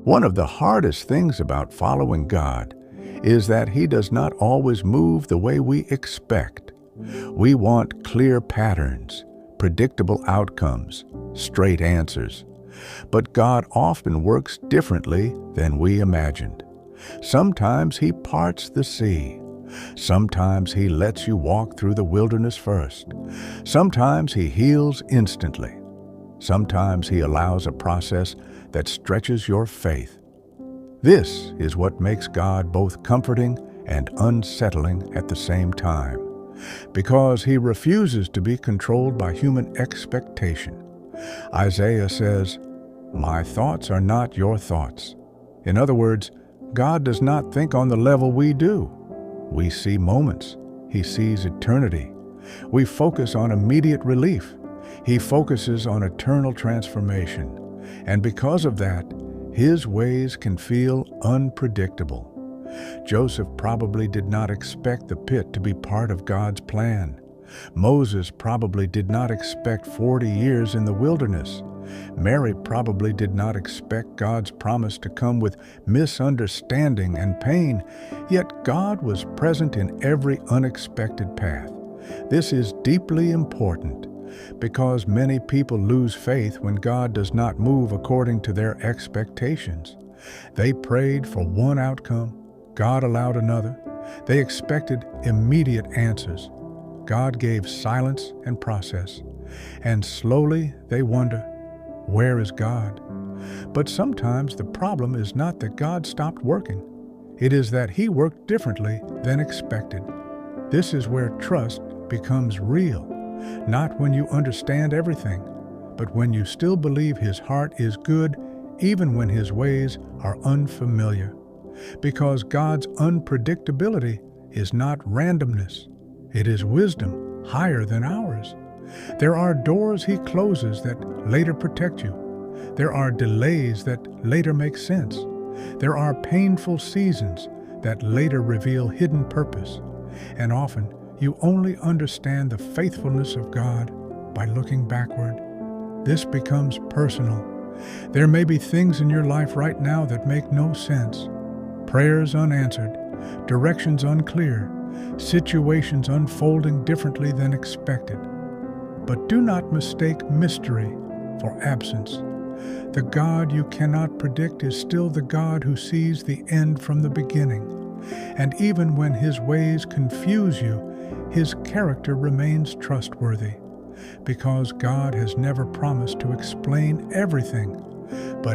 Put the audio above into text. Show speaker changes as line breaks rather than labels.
One of the hardest things about following God is that He does not always move the way we expect. We want clear patterns, predictable outcomes, straight answers. But God often works differently than we imagined. Sometimes He parts the sea. Sometimes He lets you walk through the wilderness first. Sometimes He heals instantly. Sometimes He allows a process that stretches your faith. This is what makes God both comforting and unsettling at the same time, because He refuses to be controlled by human expectation. Isaiah says, "My thoughts are not your thoughts." In other words, God does not think on the level we do. We see moments. He sees eternity. We focus on immediate relief. He focuses on eternal transformation. And because of that, His ways can feel unpredictable. Joseph probably did not expect the pit to be part of God's plan. Moses probably did not expect 40 years in the wilderness. Mary probably did not expect God's promise to come with misunderstanding and pain, yet God was present in every unexpected path. This is deeply important because many people lose faith when God does not move according to their expectations. They prayed for one outcome, God allowed another. They expected immediate answers. God gave silence and process. And slowly they wonder, where is God? But sometimes the problem is not that God stopped working. It is that He worked differently than expected. This is where trust becomes real, not when you understand everything, but when you still believe His heart is good even when His ways are unfamiliar. Because God's unpredictability is not randomness. It is wisdom higher than ours. There are doors He closes that later protect you. There are delays that later make sense. There are painful seasons that later reveal hidden purpose. And often, you only understand the faithfulness of God by looking backward. This becomes personal. There may be things in your life right now that make no sense. Prayers unanswered, directions unclear, situations unfolding differently than expected. But do not mistake mystery for absence. The God you cannot predict is still the God who sees the end from the beginning. And even when His ways confuse you, His character remains trustworthy. Because God has never promised to explain everything